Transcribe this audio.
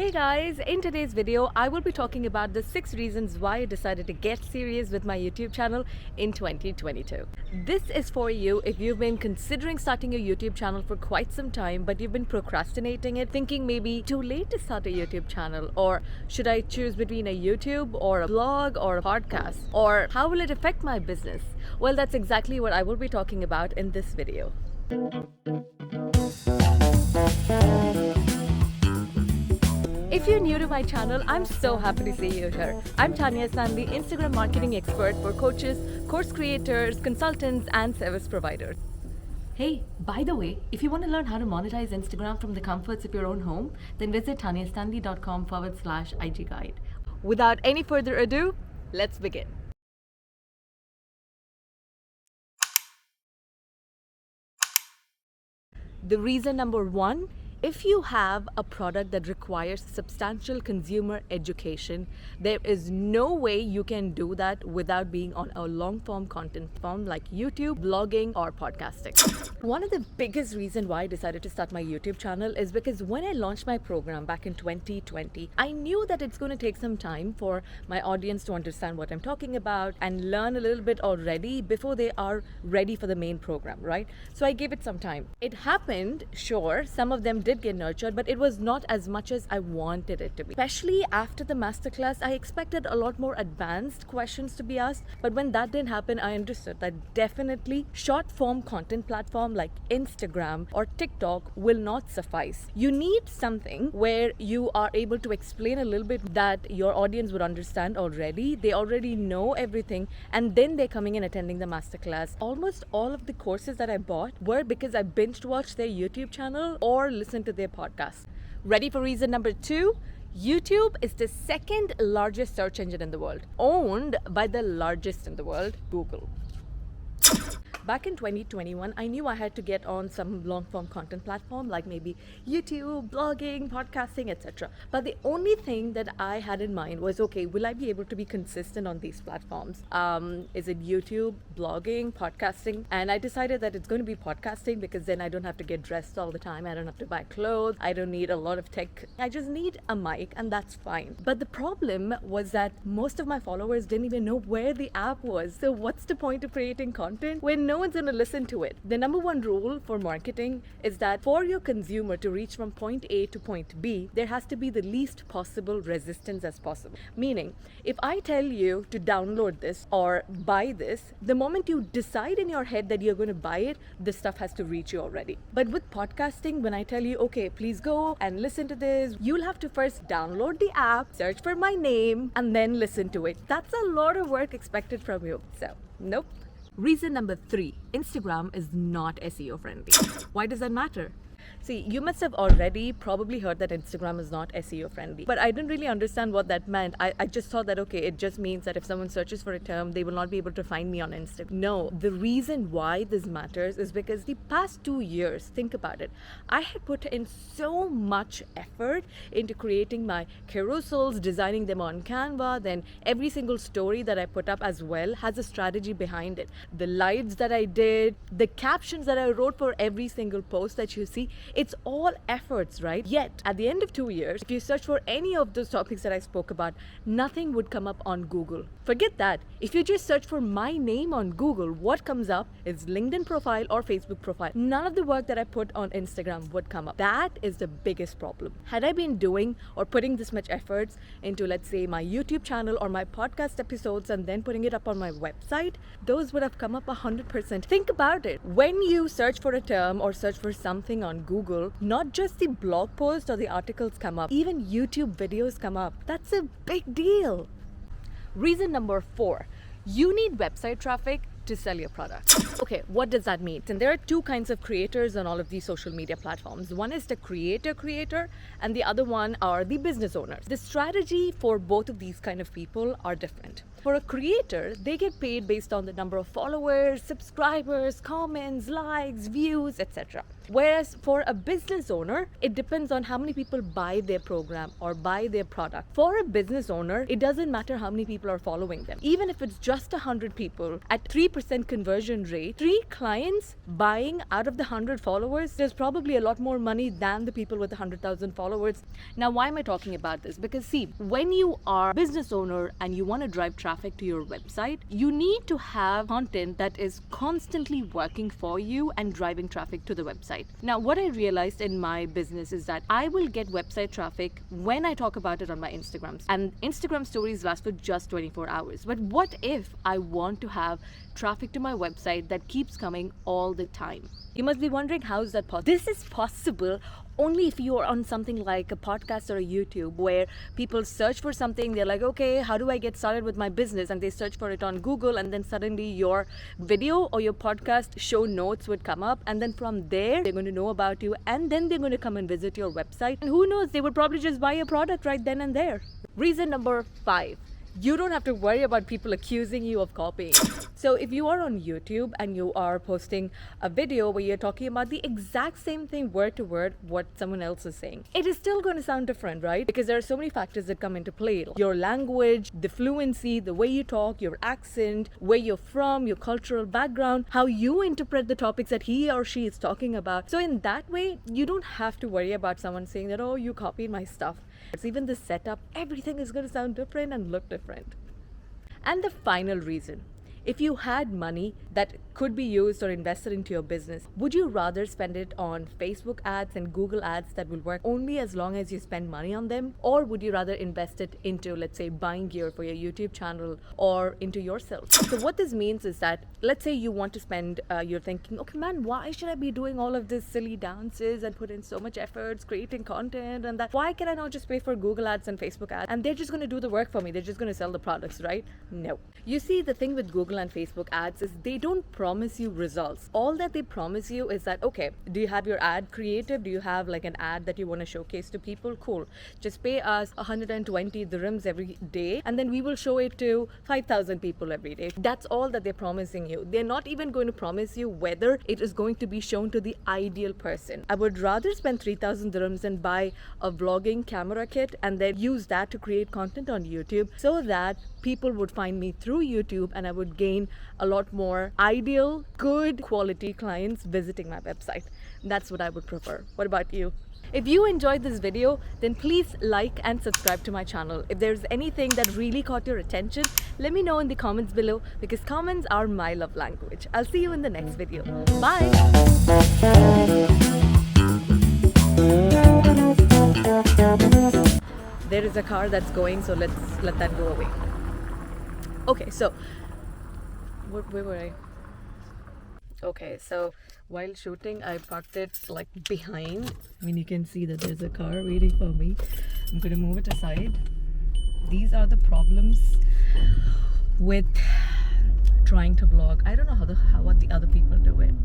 Hey guys, in today's video, I will be talking about the 6 reasons why I decided to get serious with my YouTube channel in 2022. This is for you if you've been considering starting a YouTube channel for quite some time, but you've been procrastinating it, thinking maybe too late to start a YouTube channel, or should I choose between a YouTube or a blog or a podcast, or how will it affect my business? Well, that's exactly what I will be talking about in this video. If you're new to my channel, I'm so happy to see you here. I'm Tanya Sandy, Instagram marketing expert for coaches, course creators, consultants, and service providers. Hey, by the way, if you want to learn how to monetize Instagram from the comforts of your own home, then visit tanyastanley.com/IG guide. Without any further ado, let's begin. The reason number 1, if you have a product that requires substantial consumer education, there is no way you can do that without being on a long-form content form like YouTube, blogging, or podcasting. One of the biggest reasons why I decided to start my YouTube channel is because when I launched my program back in 2020, I knew that it's going to take some time for my audience to understand what I'm talking about and learn a little bit already before they are ready for the main program, right? So I gave it some time. It happened, sure, some of them did get nurtured, but it was not as much as I wanted it to be. Especially after the masterclass, I expected a lot more advanced questions to be asked, but when that didn't happen, I understood that definitely short form content platform like Instagram or TikTok will not suffice. You need something where you are able to explain a little bit that your audience would understand already. They already know everything, and then they're coming and attending the masterclass. Almost all of the courses that I bought were because I binge watched their YouTube channel or listened to their podcast. Ready for reason number 2? YouTube is the second largest search engine in the world, owned by the largest in the world, Google. Back in 2021, I knew I had to get on some long-form content platform like maybe YouTube, blogging, podcasting, etc. But the only thing that I had in mind was, okay, will I be able to be consistent on these platforms? Is it YouTube, blogging, podcasting? And I decided that it's going to be podcasting because then I don't have to get dressed all the time. I don't have to buy clothes. I don't need a lot of tech. I just need a mic and that's fine. But the problem was that most of my followers didn't even know where the app was. So what's the point of creating content when no one's going to listen to it? The number 1 rule for marketing is that for your consumer to reach from point A to point B, there has to be the least possible resistance as possible. Meaning, if I tell you to download this or buy this, the moment you decide in your head that you're going to buy it, the stuff has to reach you already. But with podcasting, when I tell you, okay, please go and listen to this, you'll have to first download the app, search for my name, and then listen to it. That's a lot of work expected from you. So, nope. Reason number 3, Instagram is not SEO friendly. Why does that matter? See, you must have already probably heard that Instagram is not SEO friendly, but I didn't really understand what that meant. I just thought that, okay, it just means that if someone searches for a term, they will not be able to find me on Instagram. No, the reason why this matters is because the past 2 years, think about it, I had put in so much effort into creating my carousels, designing them on Canva, then every single story that I put up as well has a strategy behind it. The lives that I did, the captions that I wrote for every single post that you see, it's all efforts, right? Yet, at the end of 2 years, if you search for any of those topics that I spoke about, nothing would come up on Google. Forget that. If you just search for my name on Google, what comes up is LinkedIn profile or Facebook profile. None of the work that I put on Instagram would come up. That is the biggest problem. Had I been doing or putting this much efforts into, let's say, my YouTube channel or my podcast episodes and then putting it up on my website, those would have come up 100%. Think about it. When you search for a term or search for something on Google, not just the blog post or the articles come up, even YouTube videos come up. That's a big deal. Reason number 4, you need website traffic to sell your product. Okay, what does that mean? And there are 2 kinds of creators on all of these social media platforms. One is the creator, and the other one are the business owners. The strategy for both of these kind of people are different. For a creator, they get paid based on the number of followers, subscribers, comments, likes, views, etc. Whereas for a business owner, it depends on how many people buy their program or buy their product. For a business owner, it doesn't matter how many people are following them. Even if it's just 100 people at 3% conversion rate, 3 clients buying out of the 100 followers, there's probably a lot more money than the people with 100,000 followers. Now, why am I talking about this? Because see, when you are a business owner and you want to drive traffic to your website, you need to have content that is constantly working for you and driving traffic to the website. Now, what I realized in my business is that I will get website traffic when I talk about it on my Instagrams, and Instagram stories last for just 24 hours. But what if I want to have traffic to my website that keeps coming all the time? You must be wondering, how is that possible? This is possible only if you are on something like a podcast or a YouTube, where people search for something, they're like, okay, how do I get started with my business? And they search for it on Google, and then suddenly your video or your podcast show notes would come up, and then from there they're going to know about you, and then they're going to come and visit your website, and who knows, they would probably just buy a product right then and there. Reason number 5. You don't have to worry about people accusing you of copying. So if you are on YouTube and you are posting a video where you're talking about the exact same thing word to word what someone else is saying, it is still going to sound different, right? Because there are so many factors that come into play. Your language, the fluency, the way you talk, your accent, where you're from, your cultural background, how you interpret the topics that he or she is talking about. So in that way, you don't have to worry about someone saying that, oh, you copied my stuff. It's even the setup, everything is going to sound different and look different. And the final reason, if you had money that could be used or invested into your business, would you rather spend it on Facebook ads and Google ads that will work only as long as you spend money on them? Or would you rather invest it into, let's say, buying gear for your YouTube channel or into yourself? So what this means is that, let's say you want to spend, you're thinking, okay, man, why should I be doing all of these silly dances and put in so much efforts creating content and that? Why can I not just pay for Google ads and Facebook ads? And they're just going to do the work for me. They're just going to sell the products, right? No. You see, the thing with Google and Facebook ads is they don't promise you results. All that they promise you is that, okay, do you have your ad creative? Do you have like an ad that you want to showcase to people? Cool. Just pay us 120 dirhams every day, and then we will show it to 5,000 people every day. That's all that they're promising you. They're not even going to promise you whether it is going to be shown to the ideal person. I would rather spend 3,000 dirhams and buy a vlogging camera kit and then use that to create content on YouTube, so that people would find me through YouTube and I would gain a lot more ideal, good quality clients visiting my website. That's what I would prefer. What about you? If you enjoyed this video, then please like and subscribe to my channel. If there's anything that really caught your attention, let me know in the comments below, because comments are my love language. I'll see you in the next video. Bye! There is a car that's going, so let's let that go away. Okay, so where were I? Okay, so while shooting, I parked it like behind. I mean, you can see that there's a car waiting for me. I'm gonna move it aside. These are the problems with trying to vlog. I don't know how what the other people do it.